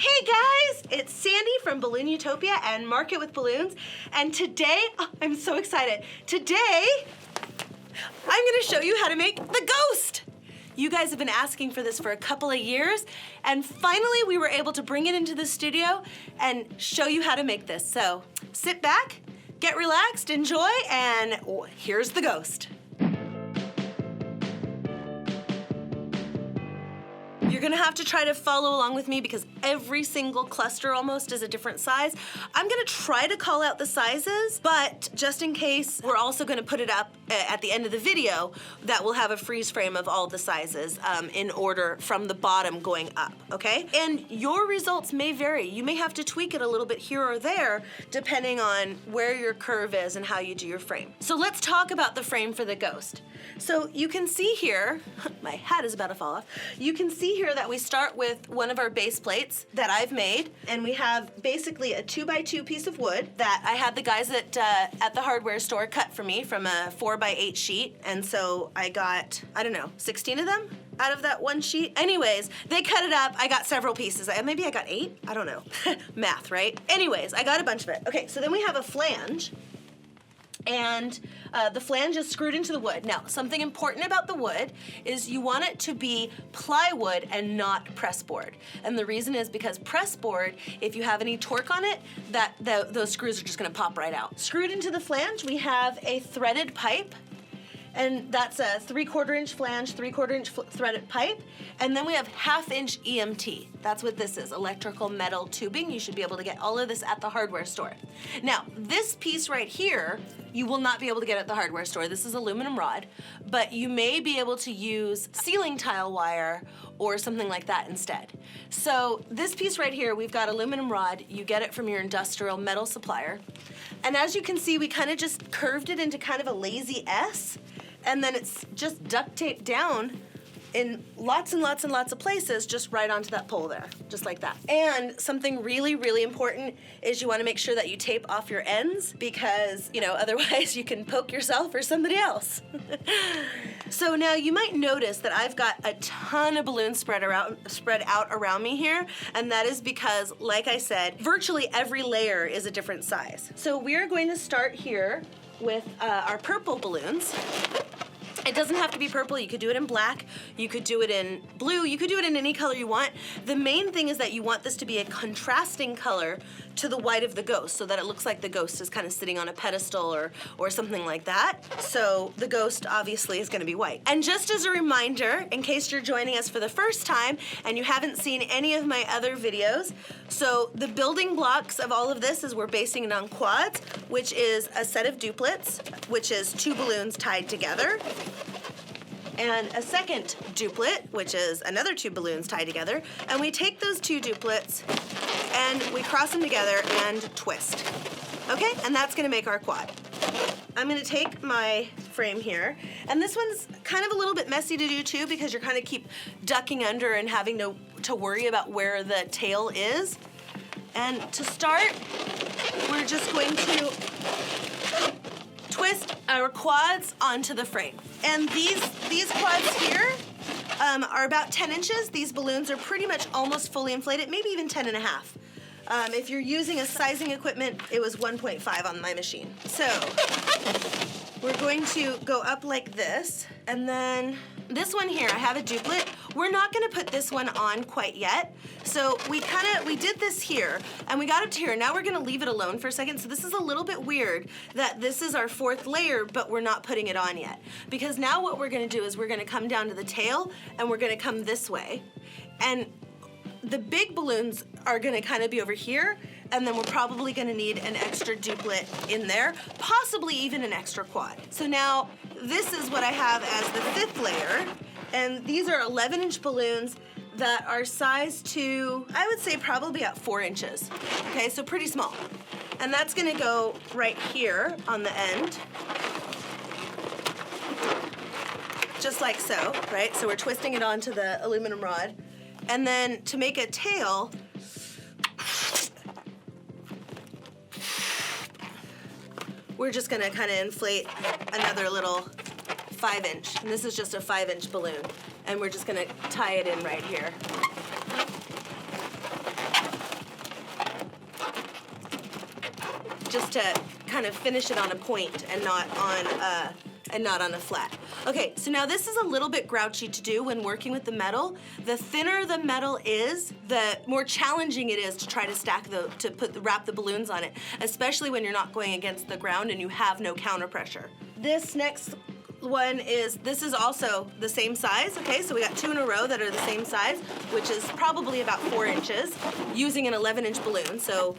Hey guys, it's Sandy from Balloon Utopia and Market with Balloons, and today, I'm so excited. Today, I'm gonna show you how to make the ghost. You guys have been asking for this for a couple of years, and finally we were able to bring it into the studio and show you how to make this. So sit back, get relaxed, enjoy, and here's the ghost. You're gonna have to try to follow along with me because every single cluster almost is a different size. I'm gonna try to call out the sizes, but just in case, we're also gonna put it up at the end of the video that will have a freeze frame of all the sizes in order from the bottom going up, okay? And your results may vary. You may have to tweak it a little bit here or there depending on where your curve is and how you do your frame. So let's talk about the frame for the ghost. So you can see here, my hat is about to fall off. You can see here that we start with one of our base plates that I've made, and we have basically a 2x2 piece of wood that I had the guys at the hardware store cut for me from a 4x8 sheet, and so I got, I don't know, 16 of them out of that one sheet. Anyways, they cut it up. I got several pieces. Maybe I got 8? I don't know. Math, right? Anyways, I got a bunch of it. Okay, so then we have a flange. And the flange is screwed into the wood. Now, something important about the wood is you want it to be plywood and not pressboard. And the reason is because pressboard, if you have any torque on it, those screws are just gonna pop right out. Screwed into the flange, we have a threaded pipe. And that's a 3/4 inch flange, 3/4 inch threaded pipe. And then we have 1/2 inch EMT. That's what this is, electrical metal tubing. You should be able to get all of this at the hardware store. Now, this piece right here, you will not be able to get at the hardware store. This is aluminum rod, but you may be able to use ceiling tile wire or something like that instead. So this piece right here, we've got aluminum rod. You get it from your industrial metal supplier. And as you can see, we kind of just curved it into kind of a lazy S, and then it's just duct taped down in lots and lots and lots of places, just right onto that pole there, just like that. And something really, really important is you wanna make sure that you tape off your ends because, otherwise you can poke yourself or somebody else. So now you might notice that I've got a ton of balloons spread out around me here, and that is because, like I said, virtually every layer is a different size. So we're going to start here with our purple balloons. It doesn't have to be purple. You could do it in black. You could do it in blue. You could do it in any color you want. The main thing is that you want this to be a contrasting color to the white of the ghost so that it looks like the ghost is kind of sitting on a pedestal or something like that. So the ghost obviously is gonna be white. And just as a reminder, in case you're joining us for the first time and you haven't seen any of my other videos, so the building blocks of all of this is we're basing it on quads, which is a set of duplets, which is 2 balloons tied together, and a second duplet, which is another 2 balloons tied together, and we take those 2 duplets and we cross them together and twist. Okay, and that's gonna make our quad. I'm gonna take my frame here, and this one's kind of a little bit messy to do too because you're kind of keep ducking under and having to worry about where the tail is. And to start, we're just going to twist our quads onto the frame. And these quads here are about 10 inches. These balloons are pretty much almost fully inflated, maybe even 10.5. If you're using a sizing equipment, it was 1.5 on my machine. So we're going to go up like this, and then this one here, I have a duplet. We're not gonna put this one on quite yet. So we did this here, and we got up to here. Now we're gonna leave it alone for a second. So this is a little bit weird that this is our 4th layer, but we're not putting it on yet. Because now what we're gonna do is we're gonna come down to the tail, and we're gonna come this way. And the big balloons are gonna kind of be over here, and then we're probably gonna need an extra duplet in there, possibly even an extra quad. So now, this is what I have as the 5th layer, and these are 11-inch balloons that are sized to, I would say probably about 4 inches. Okay, so pretty small. And that's gonna go right here on the end. Just like so, right? So we're twisting it onto the aluminum rod. And then to make a tail, we're just gonna kind of inflate another little 5-inch. And this is just a 5-inch balloon. And we're just gonna tie it in right here. just to kind of finish it on a point and not on a flat. Okay, so now this is a little bit grouchy to do when working with the metal. The thinner the metal is, the more challenging it is to try to wrap the balloons on it, especially when you're not going against the ground and you have no counter pressure. This next one this is also the same size, okay? So we got 2 in a row that are the same size, which is probably about 4 inches, using an 11-inch balloon. So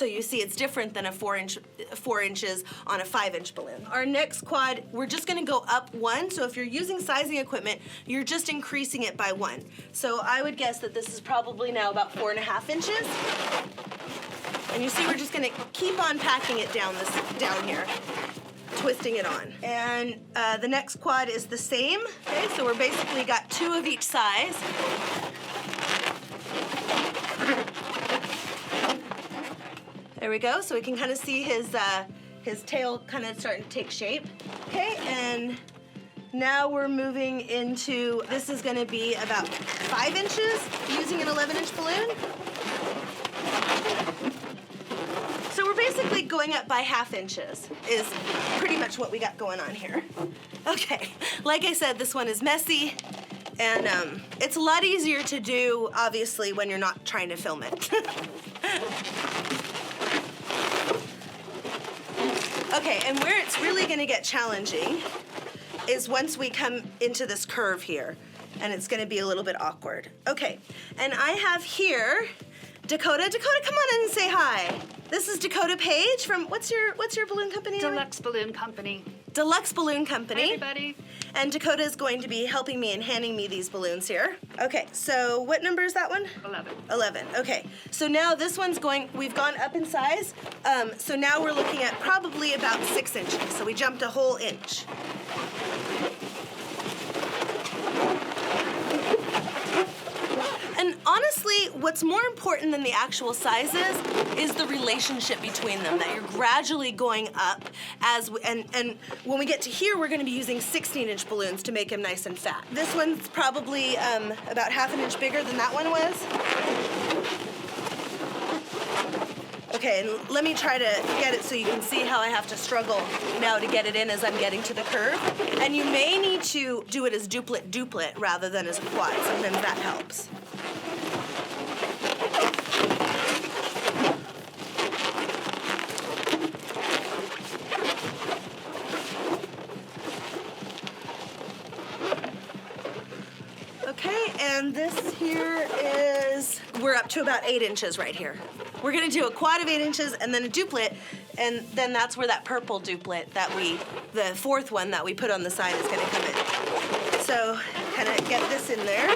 you see it's different than a 4 inches on a 5-inch balloon. Our next quad, we're just gonna go up 1. So if you're using sizing equipment, you're just increasing it by 1. So I would guess that this is probably now about 4.5 inches. And you see we're just gonna keep on packing it down here, twisting it on. And the next quad is the same. Okay, so we're basically got 2 of each size. There we go. So we can kind of see his tail kind of starting to take shape. Okay, and now we're moving into, this is going to be about 5 inches using an 11-inch balloon. So we're basically going up by 1/2 inches is pretty much what we got going on here. Okay, like I said, this one is messy, and it's a lot easier to do, obviously, when you're not trying to film it. Okay, and where it's really gonna get challenging is once we come into this curve here, and it's gonna be a little bit awkward. Okay, and I have here Dakota. Dakota, come on in and say hi. This is Dakota Page from, what's your balloon company? Deluxe Balloon Company. Deluxe Balloon Company. Hi, everybody. And Dakota is going to be helping me and handing me these balloons here. Okay, so what number is that one? 11. 11, okay. So now this one's we've gone up in size. So now we're looking at probably about 6 inches. So we jumped a whole inch. And honestly, what's more important than the actual sizes is the relationship between them, that you're gradually going up and when we get to here, we're gonna be using 16-inch balloons to make them nice and fat. This one's probably about 1/2 inch bigger than that one was. Okay, and let me try to get it so you can see how I have to struggle now to get it in as I'm getting to the curve. And you may need to do it as duplet rather than as a quad. Sometimes that helps. Okay, and this here is, we're up to about 8 inches right here. We're gonna do a quad of 8 inches and then a duplet, and then that's where that purple duplet the 4th one that we put on the side is gonna come in. So, kind of get this in there.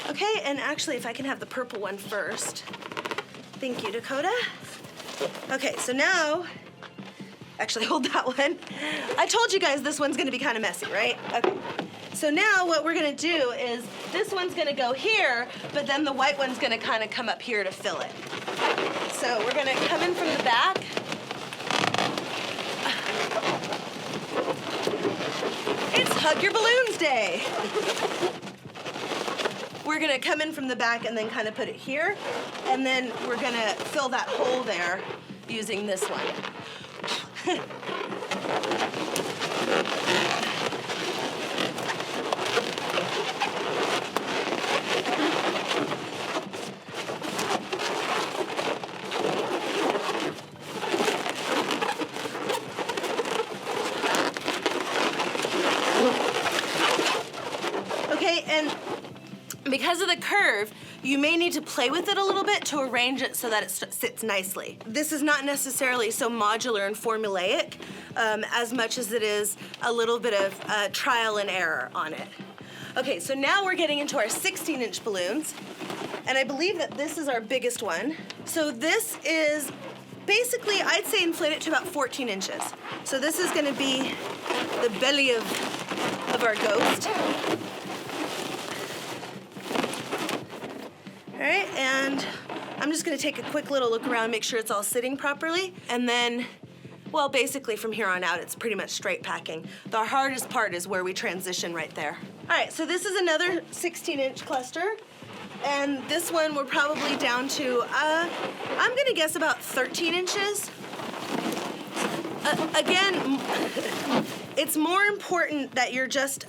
Okay, and actually if I can have the purple one first. Thank you, Dakota. Okay, so now, actually hold that one. I told you guys this one's gonna be kind of messy, right? Okay. So now what we're gonna do is this one's gonna go here, but then the white one's gonna kind of come up here to fill it. So we're gonna come in from the back. It's Hug Your Balloons Day. We're gonna come in from the back and then kind of put it here, and then we're gonna fill that hole there using this one. Okay, and because of the curve, you may need to play with it a little bit to arrange it so that it sits nicely. This is not necessarily so modular and formulaic as much as it is a little bit of trial and error on it. Okay, so now we're getting into our 16-inch balloons, and I believe that this is our biggest one. So this is basically, I'd say inflate it to about 14 inches. So this is gonna be the belly of our ghost. All right, and I'm just gonna take a quick little look around, make sure it's all sitting properly, and then Well, basically from here on out, it's pretty much straight packing. The hardest part is where we transition right there. All right, so this is another 16-inch cluster. And this one we're probably down to, I'm gonna guess about 13 inches. Again, it's more important that you're just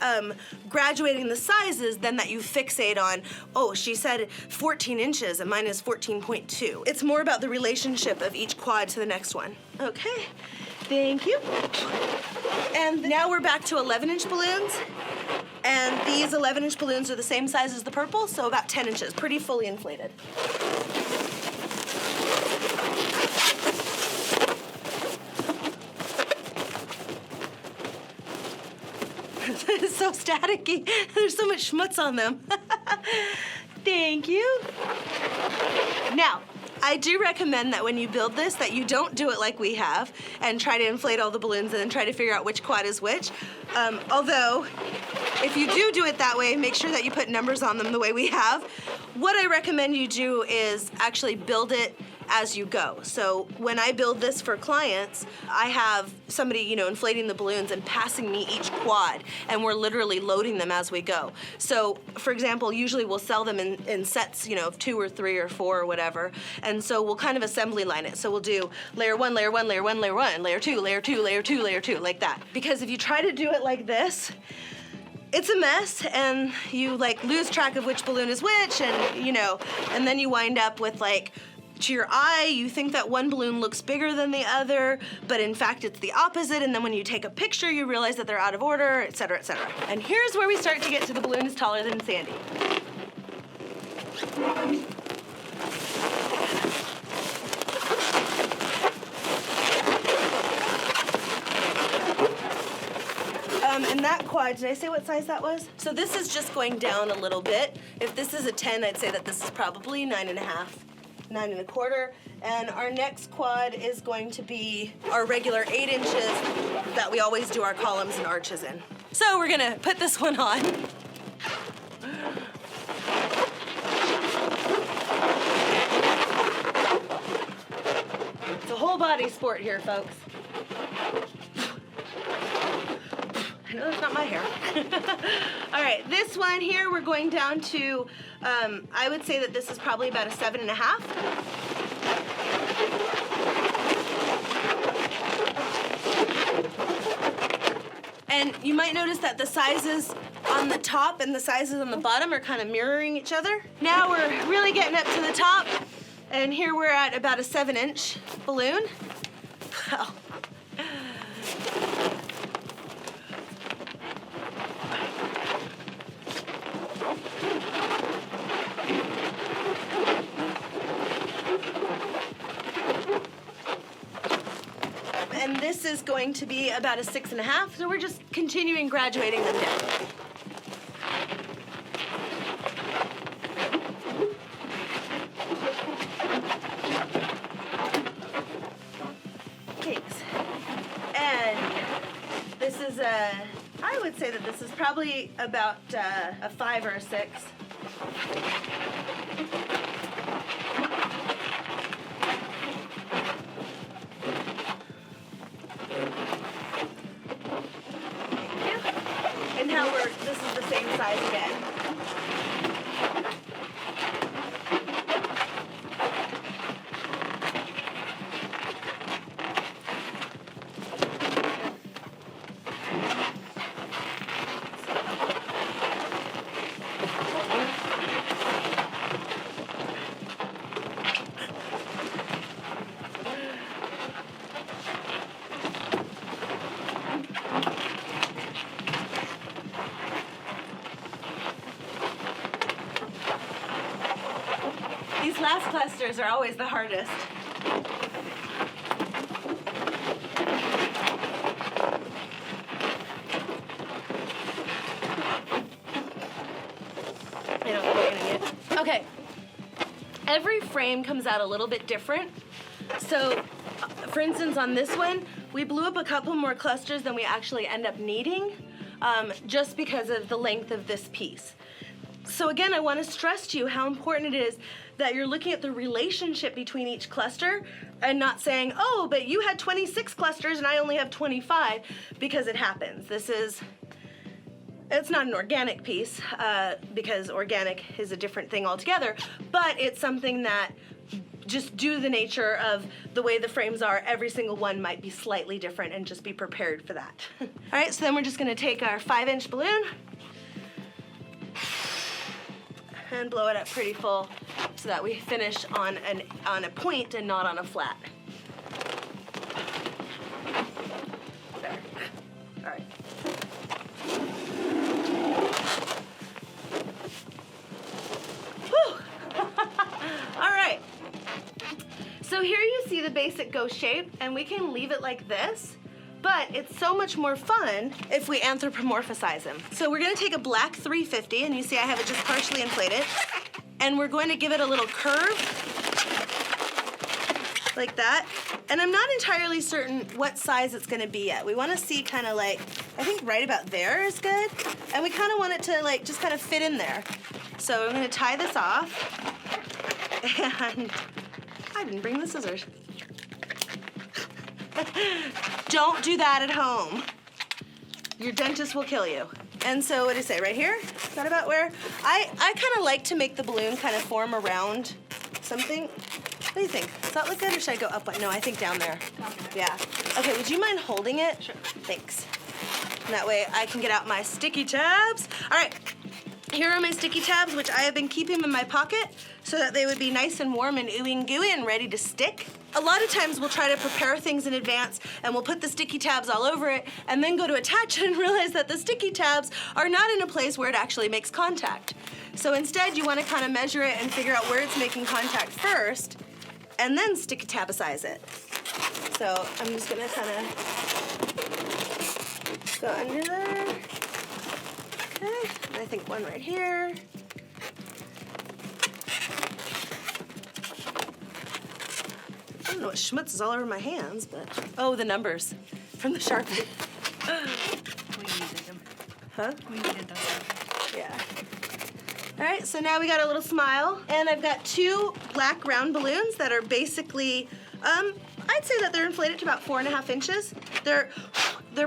graduating the sizes than that you fixate on, oh, she said 14 inches and mine is 14.2. It's more about the relationship of each quad to the next one. Okay, thank you. And now we're back to 11-inch balloons. And these 11-inch balloons are the same size as the purple, so about 10 inches, pretty fully inflated. It's so staticky. There's so much schmutz on them. Thank you. Now, I do recommend that when you build this, that you don't do it like we have and try to inflate all the balloons and then try to figure out which quad is which. Although, if you do it that way, make sure that you put numbers on them the way we have. What I recommend you do is actually build it as you go. So when I build this for clients, I have somebody, inflating the balloons and passing me each quad, and we're literally loading them as we go. So, for example, usually we'll sell them in sets, of 2 or 3 or 4 or whatever, and so we'll kind of assembly line it. So we'll do layer 1, layer 1, layer 1, layer 1, layer 2, layer 2, layer 2, layer 2, like that. Because if you try to do it like this, it's a mess, and you lose track of which balloon is which, and and then you wind up with to your eye, you think that one balloon looks bigger than the other, but in fact it's the opposite, and then when you take a picture, you realize that they're out of order, et cetera, et cetera. And here's where we start to get to the balloon is taller than Sandy. And that quad, did I say what size that was? So this is just going down a little bit. If this is a 10, I'd say that this is probably 9.5. 9 1/4, and our next quad is going to be our regular 8 inches that we always do our columns and arches in. So we're gonna put this one on. It's a whole body sport here, folks. I know that's not my hair. All right, this one here, we're going down to, I would say that this is probably about a 7.5. And you might notice that the sizes on the top and the sizes on the bottom are kind of mirroring each other. Now we're really getting up to the top, and here we're at about a 7-inch balloon. Wow. And this is going to be about a 6.5, so we're just continuing graduating them down. Thanks. And this is I would say that this is probably about a 5 or a 6. This is the same size again. These last clusters are always the hardest. I don't think we're gonna get. Okay. Every frame comes out a little bit different. So, for instance, on this one, we blew up a couple more clusters than we actually end up needing, just because of the length of this piece. So again, I want to stress to you how important it is that you're looking at the relationship between each cluster and not saying, oh, but you had 26 clusters and I only have 25, because it happens. It's not an organic piece, because organic is a different thing altogether, but it's something that, just due to the nature of the way the frames are, every single one might be slightly different, and just be prepared for that. All right, so then we're just gonna take our 5-inch balloon and blow it up pretty full so that we finish on a point and not on a flat. There. All right. Whew. All right. So here you see the basic ghost shape, and we can leave it like this, but it's so much more fun if we anthropomorphize him. So we're gonna take a black 350, and you see I have it just partially inflated, and we're going to give it a little curve, like that. And I'm not entirely certain what size it's gonna be yet. We wanna see kind of like, I think right about there is good, and we kind of want it to like just kind of fit in there. So I'm gonna tie this off, and I didn't bring the scissors. Don't do that at home. Your dentist will kill you. And so what do you say, right here? Is that about where? I kind of like to make the balloon kind of form around something. What do you think? Does that look good, or should I go up? No, I think down there. Yeah. Okay, would you mind holding it? Sure. Thanks. And that way I can get out my sticky tabs. All right, here are my sticky tabs, which I have been keeping in my pocket so that they would be nice and warm and ooey and gooey and ready to stick. A lot of times we'll try to prepare things in advance, and we'll put the sticky tabs all over it and then go to attach it and realize that the sticky tabs are not in a place where it actually makes contact. So instead you want to kind of measure it and figure out where it's making contact first, and then sticky tabicize it. So I'm just gonna kind of go under there. Okay, and I think one right here. I don't know what schmutz is all over my hands, but... Oh, the numbers from the Sharpie. We needed them. Huh? We needed those. Yeah. All right, so now we got a little smile, and I've got 2 black round balloons that are basically, I'd say that they're inflated to about 4.5 inches. They're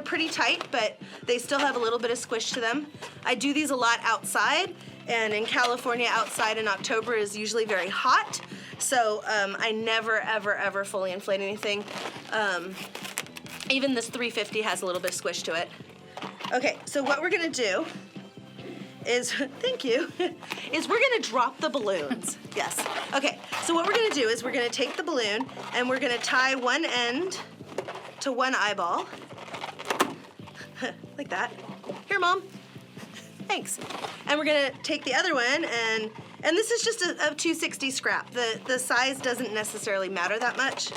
pretty tight, but they still have a little bit of squish to them. I do these a lot outside, and in California, outside in October is usually very hot. So I never, ever, ever fully inflate anything. Even this 350 has a little bit of squish to it. Okay, so what we're gonna do is, thank you, is we're gonna drop the balloons. Yes. Okay, so what we're gonna do is we're gonna take the balloon and we're gonna tie one end to one eyeball. Like that. Here, Mom. Thanks. And we're gonna take the other one, and this is just a 260 scrap. The size doesn't necessarily matter that much.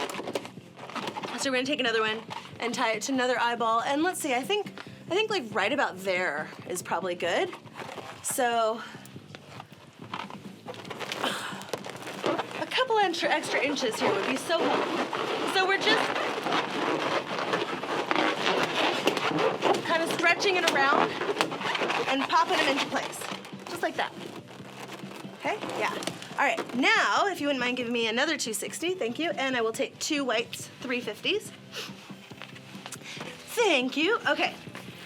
So we're gonna take another one and tie it to another eyeball. And let's see, I think like right about there is probably good. So a couple extra inches here would be so helpful. So we're just kind of stretching it around and popping them into place, just like that. Okay, yeah. All right, now, if you wouldn't mind giving me another 260, thank you, and I will take 2 white 350s. Thank you. Okay,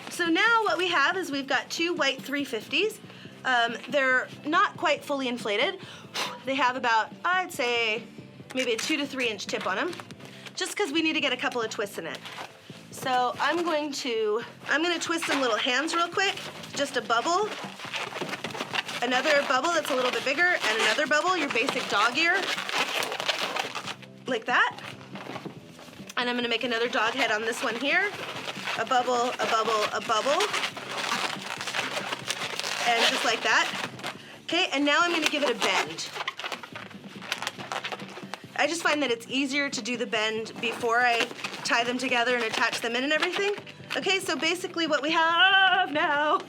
so now what we have is we've got 2 white 350s. They're not quite fully inflated. They have about, I'd say, maybe a 2 to 3 inch tip on them, just because we need to get a couple of twists in it. So I'm gonna twist some little hands real quick, just a bubble, another bubble that's a little bit bigger, and another bubble, your basic dog ear, like that. And I'm gonna make another dog head on this one here, a bubble, a bubble, a bubble, and just like that. Okay, and now I'm gonna give it a bend. I just find that it's easier to do the bend before I tie them together and attach them in and everything. Okay, so basically what we have now,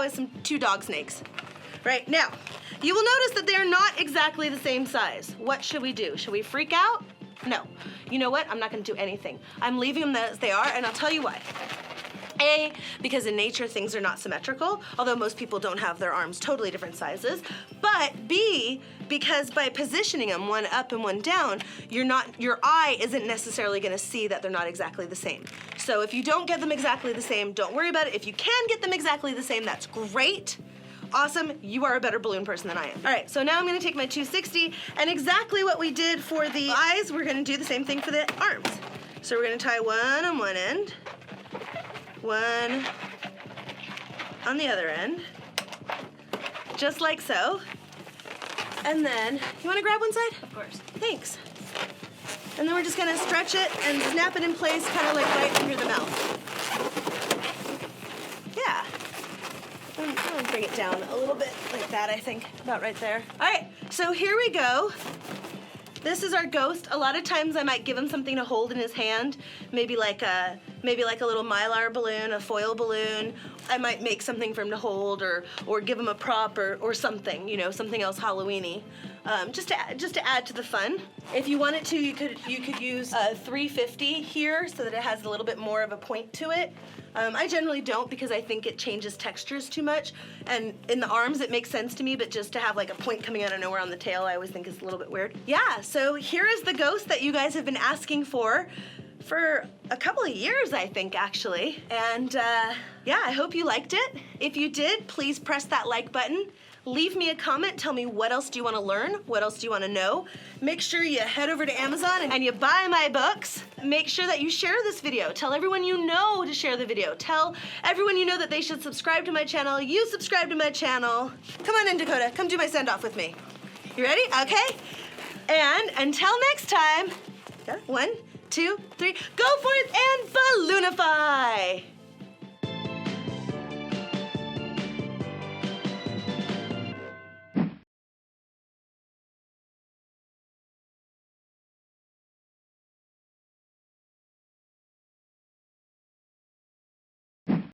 is 2 dog snakes. Right, now, you will notice that they're not exactly the same size. What should we do? Should we freak out? No. You know what? I'm not gonna do anything. I'm leaving them as they are, and I'll tell you why. A, because in nature things are not symmetrical, although most people don't have their arms totally different sizes. But B, because by positioning them one up and one down, your eye isn't necessarily gonna see that they're not exactly the same. So if you don't get them exactly the same, don't worry about it. If you can get them exactly the same, that's great. Awesome, you are a better balloon person than I am. All right, so now I'm gonna take my 260, and exactly what we did for the eyes, we're gonna do the same thing for the arms. So we're gonna tie one on one end, one on the other end, just like so. And then, you wanna grab one side? Of course. Thanks. And then we're just gonna stretch it and snap it in place, kind of like right under the mouth. Yeah. I'm gonna bring it down a little bit like that, I think, about right there. All right, so here we go. This is our ghost. A lot of times I might give him something to hold in his hand, maybe like a little Mylar balloon, a foil balloon. I might make something for him to hold, or give him a prop or something, you know, something else Halloween-y, just to add to the fun. If you wanted to, you could use a 350 here so that it has a little bit more of a point to it. I generally don't because I think it changes textures too much. And in the arms, it makes sense to me, but just to have like a point coming out of nowhere on the tail, I always think is a little bit weird. Yeah, so here is the ghost that you guys have been asking for a couple of years, I think, actually. And yeah, I hope you liked it. If you did, please press that like button. Leave me a comment, tell me what else do you want to learn, what else do you want to know. Make sure you head over to Amazon and you buy my books. Make sure that you share this video. Tell everyone you know to share the video. Tell everyone you know that they should subscribe to my channel. You subscribe to my channel. Come on in, Dakota, come do my send-off with me. You ready? Okay. And until next time, 1, 2, 3, go forth and balloonify!